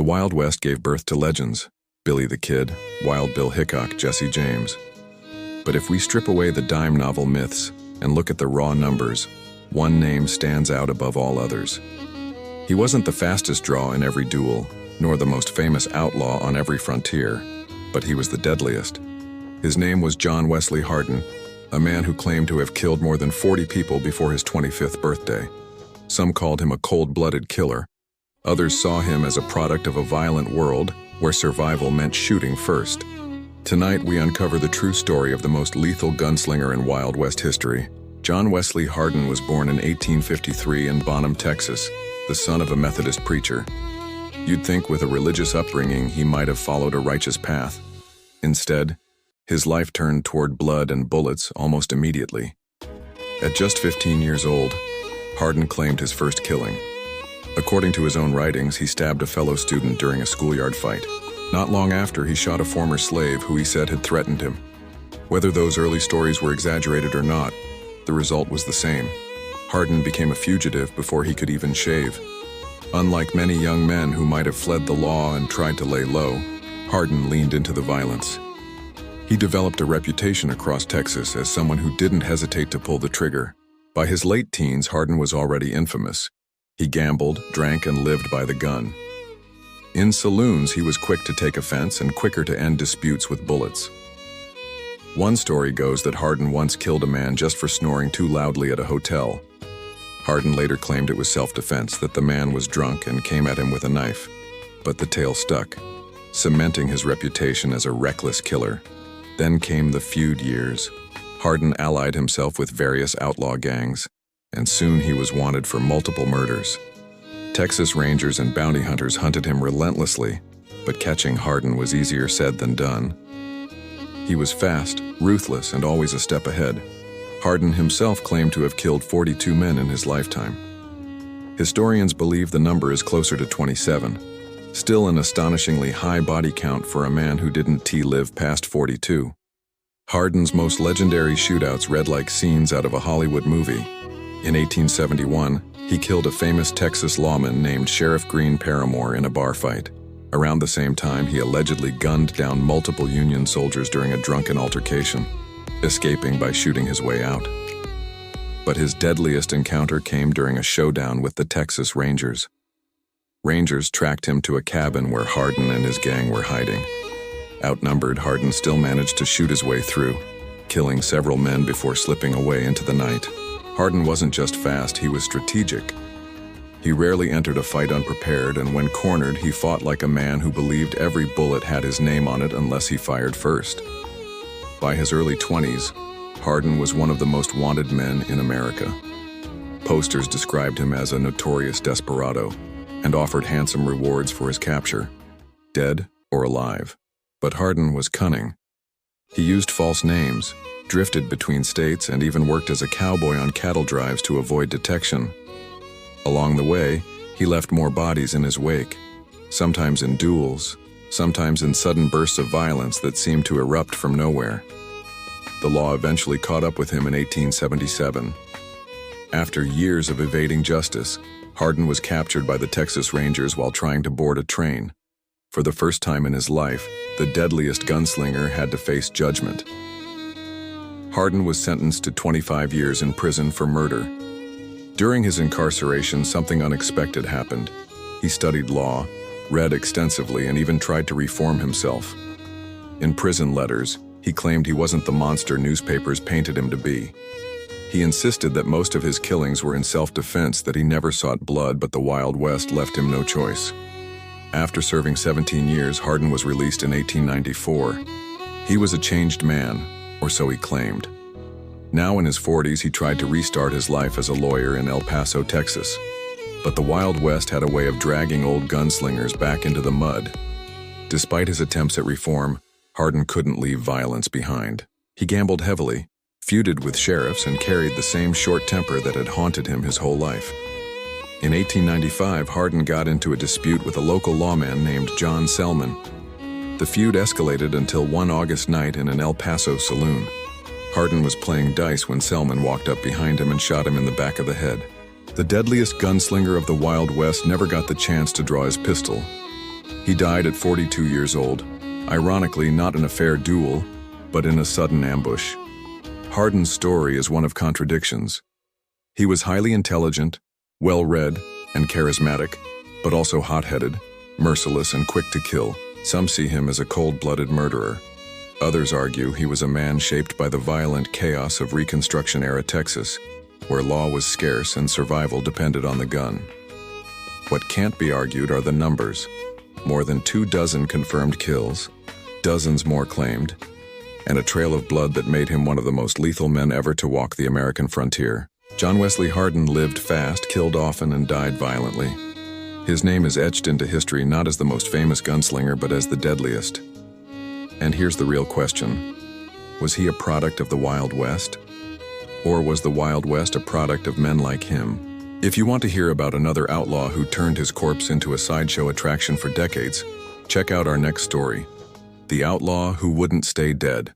The Wild West gave birth to legends: Billy the Kid, Wild Bill Hickok, Jesse James. But if we strip away the dime novel myths and look at the raw numbers, one name stands out above all others. He wasn't the fastest draw in every duel, nor the most famous outlaw on every frontier, but he was the deadliest. His name was John Wesley Hardin, a man who claimed to have killed more than 40 people before his 25th birthday. Some called him a cold-blooded killer. Others saw him as a product of a violent world where survival meant shooting first. Tonight we uncover the true story of the most lethal gunslinger in Wild West history. John Wesley Hardin was born in 1853 in Bonham, Texas, the son of a Methodist preacher. You'd think with a religious upbringing he might have followed a righteous path. Instead, his life turned toward blood and bullets almost immediately. At just 15 years old, Hardin claimed his first killing. According to his own writings, he stabbed a fellow student during a schoolyard fight. Not long after, he shot a former slave who he said had threatened him. Whether those early stories were exaggerated or not, the result was the same. Hardin became a fugitive before he could even shave. Unlike many young men who might have fled the law and tried to lay low, Hardin leaned into the violence. He developed a reputation across Texas as someone who didn't hesitate to pull the trigger. By his late teens, Hardin was already infamous. He gambled, drank, and lived by the gun. In saloons, he was quick to take offense and quicker to end disputes with bullets. One story goes that Hardin once killed a man just for snoring too loudly at a hotel. Hardin later claimed it was self-defense, that the man was drunk and came at him with a knife. But the tale stuck, cementing his reputation as a reckless killer. Then came the feud years. Hardin allied himself with various outlaw gangs, and soon he was wanted for multiple murders. Texas Rangers and bounty hunters hunted him relentlessly, but catching Hardin was easier said than done. He was fast, ruthless, and always a step ahead. Hardin himself claimed to have killed 42 men in his lifetime. Historians believe the number is closer to 27, still an astonishingly high body count for a man who didn't live past 42. Hardin's most legendary shootouts read like scenes out of a Hollywood movie. In 1871, he killed a famous Texas lawman named Sheriff Green Paramore in a bar fight. Around the same time, he allegedly gunned down multiple Union soldiers during a drunken altercation, escaping by shooting his way out. But his deadliest encounter came during a showdown with the Texas Rangers. Rangers tracked him to a cabin where Hardin and his gang were hiding. Outnumbered, Hardin still managed to shoot his way through, killing several men before slipping away into the night. Hardin wasn't just fast, he was strategic. He rarely entered a fight unprepared, and when cornered, he fought like a man who believed every bullet had his name on it unless he fired first. By his early 20s, Hardin was one of the most wanted men in America. Posters described him as a notorious desperado and offered handsome rewards for his capture, dead or alive. But Hardin was cunning. He used false names, drifted between states, and even worked as a cowboy on cattle drives to avoid detection. Along the way, he left more bodies in his wake, sometimes in duels, sometimes in sudden bursts of violence that seemed to erupt from nowhere. The law eventually caught up with him in 1877. After years of evading justice, Hardin was captured by the Texas Rangers while trying to board a train. For the first time in his life, the deadliest gunslinger had to face judgment. Hardin was sentenced to 25 years in prison for murder. During his incarceration, something unexpected happened. He studied law, read extensively, and even tried to reform himself. In prison letters, he claimed he wasn't the monster newspapers painted him to be. He insisted that most of his killings were in self-defense, that he never sought blood, but the Wild West left him no choice. After serving 17 years, Hardin was released in 1894. He was a changed man, or so he claimed. Now in his 40s, he tried to restart his life as a lawyer in El Paso, Texas. But the Wild West had a way of dragging old gunslingers back into the mud. Despite his attempts at reform, Hardin couldn't leave violence behind. He gambled heavily, feuded with sheriffs, and carried the same short temper that had haunted him his whole life. In 1895, Hardin got into a dispute with a local lawman named John Selman. The feud escalated until one August night in an El Paso saloon. Hardin was playing dice when Selman walked up behind him and shot him in the back of the head. The deadliest gunslinger of the Wild West never got the chance to draw his pistol. He died at 42 years old, ironically not in a fair duel, but in a sudden ambush. Hardin's story is one of contradictions. He was highly intelligent, well-read, and charismatic, but also hot-headed, merciless, and quick to kill. Some see him as a cold-blooded murderer. Others argue he was a man shaped by the violent chaos of Reconstruction-era Texas, where law was scarce and survival depended on the gun. What can't be argued are the numbers. More than 24 confirmed kills, dozens more claimed, and a trail of blood that made him one of the most lethal men ever to walk the American frontier. John Wesley Hardin lived fast, killed often, and died violently. His name is etched into history not as the most famous gunslinger, but as the deadliest. And here's the real question. Was he a product of the Wild West? Or was the Wild West a product of men like him? If you want to hear about another outlaw who turned his corpse into a sideshow attraction for decades, check out our next story, The Outlaw Who Wouldn't Stay Dead.